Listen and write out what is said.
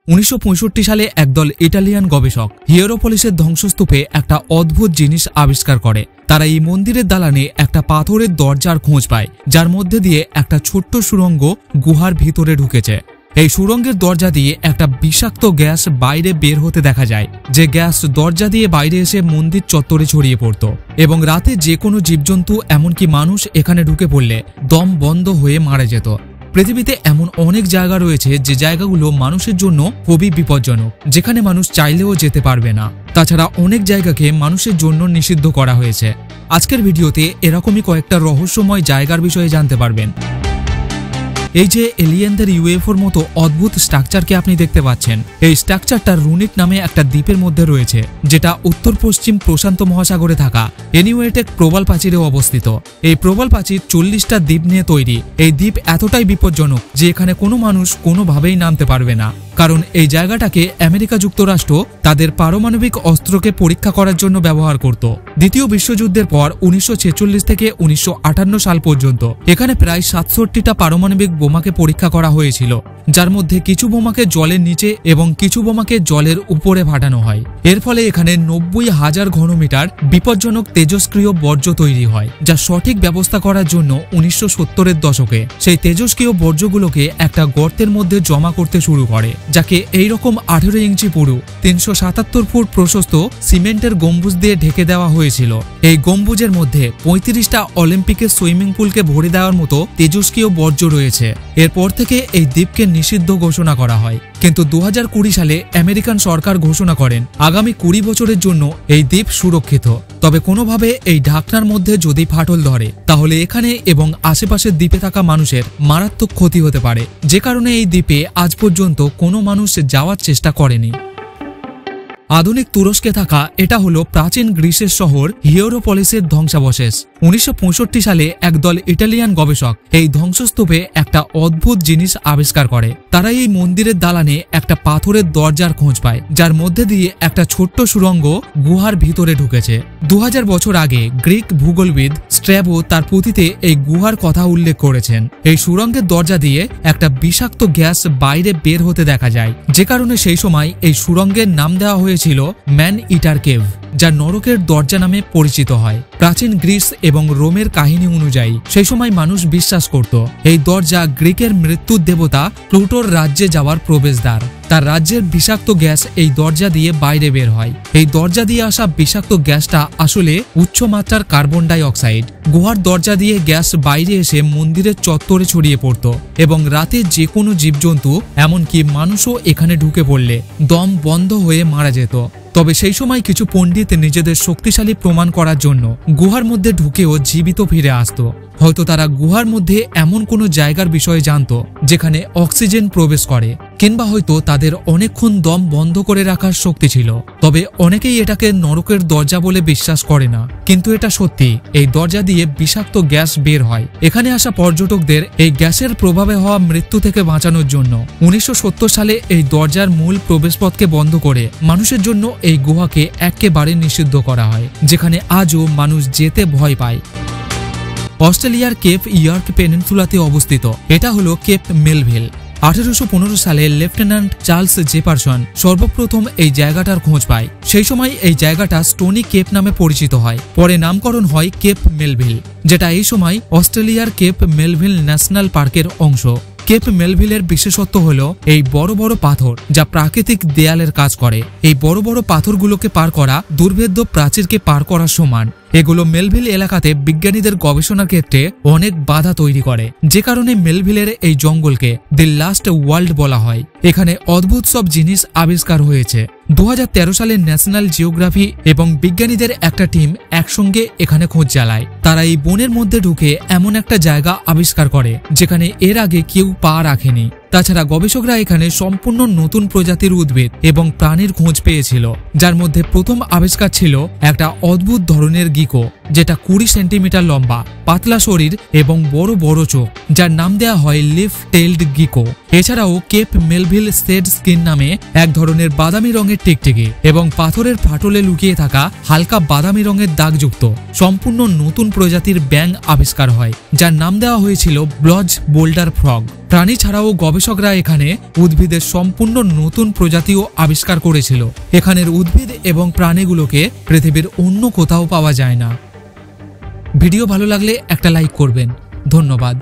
1965 সালে একদল ইটালিয়ান গবেষক হিয়েরোপলিসের ধ্বংসস্তূপে একটা অদ্ভুত জিনিস আবিষ্কার করে। তারা এই মন্দিরের দালানে একটা পাথরের দরজার খোঁজ পায়, যার মধ্যে দিয়ে একটা ছোট্ট সুড়ঙ্গ গুহার ভিতরে ঢুকেছে। এই সুড়ঙ্গের দরজা দিয়ে একটা বিষাক্ত গ্যাস বাইরে বের হতে দেখা যায়, যে গ্যাস দরজা দিয়ে বাইরে এসে মন্দির চত্বরে ছড়িয়ে পড়ত এবং রাতে যে কোনো জীবজন্তু এমনকি মানুষ এখানে ঢুকে পড়লে দম বন্ধ হয়ে মারা যেত। পৃথিবীতে এমন অনেক জায়গা রয়েছে যে জায়গাগুলো মানুষের জন্য খুবই বিপজ্জনক, যেখানে মানুষ চাইলেও যেতে পারবে না। তাছাড়া অনেক জায়গাকে মানুষের জন্য নিষিদ্ধ করা হয়েছে। আজকের ভিডিওতে এরকমই কয়েকটা রহস্যময় জায়গার বিষয়ে জানতে পারবেন। এই যে এলিয়েনদের ইউএফওর মতো অদ্ভুত স্ট্রাকচারকে আপনি দেখতে পাচ্ছেন, এই স্ট্রাকচারটা রুনিক নামে একটা দ্বীপের মধ্যে রয়েছে, যেটা উত্তর পশ্চিম প্রশান্ত মহাসাগরে থাকা এনিওয়েটেক প্রবাল প্রাচীরে অবস্থিত। এই প্রবাল প্রাচীর 40টা দ্বীপ নিয়ে তৈরি। এই দ্বীপ এতটাই বিপজ্জনক যে এখানে কোনো মানুষ কোনোভাবেই নামতে পারবে না, কারণ এই জায়গাটাকে আমেরিকা যুক্তরাষ্ট্র তাদের পারমাণবিক অস্ত্রকে পরীক্ষা করার জন্য ব্যবহার করত। দ্বিতীয় বিশ্বযুদ্ধের পর 1946 থেকে 1958 সাল পর্যন্ত এখানে প্রায় 67টা পারমাণবিক বোমাকে পরীক্ষা করা হয়েছিল, যার মধ্যে কিছু বোমাকে জলের নিচে এবং কিছু বোমাকে জলের উপরে ফাটানো হয়। এর ফলে এখানে 90,000 ঘনমিটার বিপজ্জনক তেজস্ক্রিয় বর্জ্য তৈরি হয়, যা সঠিক ব্যবস্থা করার জন্য 1970-এর দশকে সেই তেজস্ক্রিয় বর্জ্যগুলোকে একটা গর্তের মধ্যে জমা করতে শুরু করে, যাকে এইরকম 18 ইঞ্চি পুরু 377 ফুট প্রশস্ত সিমেন্টের গম্বুজ দিয়ে ঢেকে দেওয়া হয়েছিল। এই গম্বুজের মধ্যে 35টা অলিম্পিকের সুইমিং পুলকে ভরে দেওয়ার মতো তেজস্ক্রিয় বর্জ্য রয়েছে। এরপর থেকে এই দ্বীপকে নিষিদ্ধ ঘোষণা করা হয়, কিন্তু 2020 সালে আমেরিকান সরকার ঘোষণা করেন আগামী 20 বছরের জন্য এই দ্বীপ সুরক্ষিত। তবে কোনোভাবে এই ঢাকনার মধ্যে যদি ফাটল ধরে, তাহলে এখানে এবং আশেপাশের দ্বীপে থাকা মানুষের মারাত্মক ক্ষতি হতে পারে, যে কারণে এই দ্বীপে আজ পর্যন্ত কোনো মানুষ যাওয়ার চেষ্টা করেনি। আধুনিক তুরস্কে থাকা এটা হলো প্রাচীন গ্রিসের শহর হিয়েরোপলিসের ধ্বংসাবশেষ। 1965 সালে একদল ইটালিয়ান গবেষক এই ধ্বংসস্তূপে একটা অদ্ভুত জিনিস আবিষ্কার করে। তারা এই মন্দিরের দালানে একটা পাথরের দরজার খোঁজ পায়, যার মধ্যে দিয়ে একটা ছোট্ট সুড়ঙ্গ গুহার ভিতরে ঢুকেছে। 2000 বছর আগে গ্রিক ভূগোলবিদ স্ট্র্যাবো তার পুঁথিতে এই গুহার কথা উল্লেখ করেছেন। এই সুড়ঙ্গের দরজা দিয়ে একটা বিষাক্ত গ্যাস বাইরে বের হতে দেখা যায়, যে কারণে সেই সময় এই সুড়ঙ্গের নাম দেওয়া হয়েছিল ম্যান ইটার কেভ, যা নরকের দরজা নামে পরিচিত হয়। প্রাচীন গ্রিস এবং রোমের কাহিনী অনুযায়ী সেই সময় মানুষ বিশ্বাস করত এই দরজা গ্রিকের মৃত্যুর দেবতা প্লুটোর রাজ্যে যাওয়ার প্রবেশদ্বার। তার রাজ্যের বিষাক্ত গ্যাস এই দরজা দিয়ে বাইরে বের হয়। এই দরজা দিয়ে আসা বিষাক্ত গ্যাসটা আসলে উচ্চমাত্রার কার্বন ডাই অক্সাইড। গুহার দরজা দিয়ে গ্যাস বাইরে এসে মন্দিরের চত্বরে ছড়িয়ে পড়ত এবং রাতে যে কোনো জীবজন্তু এমনকি মানুষও এখানে ঢুকে পড়লে দম বন্ধ হয়ে মারা যেত। তবে সেই সময় কিছু পণ্ডিত নিজেদের শক্তিশালী প্রমাণ করার জন্য গুহার মধ্যে ঢুকেও জীবিত ফিরে আসত। হয়তো তারা গুহার মধ্যে এমন কোনো জায়গার বিষয়ে জানত যেখানে অক্সিজেন প্রবেশ করে, কিংবা হয়তো তাদের অনেকক্ষণ দম বন্ধ করে রাখার শক্তি ছিল। তবে অনেকেই এটাকে নরকের দরজা বলে বিশ্বাস করে না, কিন্তু এটা সত্যি। এই দরজা দিয়ে বিষাক্ত গ্যাস বের হয়। এখানে আসা পর্যটকদের এই গ্যাসের প্রভাবে হওয়া মৃত্যু থেকে বাঁচানোর জন্য 1970 সালে এই দরজার মূল প্রবেশপথকে বন্ধ করে মানুষের জন্য এই গুহাকে একেবারে নিষিদ্ধ করা হয়, যেখানে আজও মানুষ যেতে ভয় পায়। অস্ট্রেলিয়ার কেপ ইয়র্ক পেনিনসুলাতে অবস্থিত এটা হলো কেপ মেলভিল। 1815 সালে লেফটেন্যান্ট চার্লস জেফারসন সর্বপ্রথম এই জায়গাটার খোঁজ পায়। সেই সময় এই জায়গাটা স্টোনি কেপ নামে পরিচিত হয়। পরে নামকরণ হয় কেপ মেলভিল, যেটা এই সময় অস্ট্রেলিয়ার কেপ মেলভিল ন্যাশনাল পার্কের অংশ। কেপ মেলভিলের বিশেষত্ব হলো এই বড় বড় পাথর, যা প্রাকৃতিক দেয়ালের কাজ করে। এই বড় বড় পাথরগুলোকে পার করা দুর্ভেদ্য প্রাচীরকে পার করার সমান। এগুলো মেলভিল এলাকাতে বিজ্ঞানীদের গবেষণার ক্ষেত্রে অনেক বাধা তৈরি করে, যে কারণে মেলভিলের এই জঙ্গলকে দি লাস্ট ওয়ার্ল্ড বলা হয়। এখানে অদ্ভুত সব জিনিস আবিষ্কার হয়েছে। 2013 সালে ন্যাশনাল জিওগ্রাফি এবং বিজ্ঞানীদের একটা টিম একসঙ্গে এখানে খোঁজ চালায়। তারা এই বনের মধ্যে ঢুকে এমন একটা জায়গা আবিষ্কার করে যেখানে এর আগে কেউ পা রাখেনি। তাছাড়া গবেষকরা এখানে সম্পূর্ণ নতুন প্রজাতির উদ্ভিদ এবং প্রাণীর খোঁজ পেয়েছিল, যার মধ্যে প্রথম আবিষ্কার ছিল একটা অদ্ভুত ধরনের গিকো, যেটা 20 সেন্টিমিটার লম্বা, পাতলা শরীর এবং বড় বড় চোখ, যার নাম দেয়া হয় লিফ টেইলড গিকো। এছাড়াও কেপ মেলভিল সেড স্কিন নামে এক ধরনের বাদামি রঙের টিকটিকি এবং পাথরের ফাটলে লুকিয়ে থাকা হালকা বাদামি রঙের দাগযুক্ত সম্পূর্ণ নতুন প্রজাতির ব্যাঙ আবিষ্কার হয়, যার নাম দেওয়া হয়েছিল ব্লজ বোল্ডার ফ্রগ। প্রাণী ছাড়াও গবেষকরা এখানে উদ্ভিদের সম্পূর্ণ নতুন প্রজাতিও আবিষ্কার করেছিল। এখানের উদ্ভিদ এবং প্রাণীগুলোকে পৃথিবীর অন্য কোথাও পাওয়া যায় না। ভিডিও ভালো লাগলে একটা লাইক করবেন। ধন্যবাদ।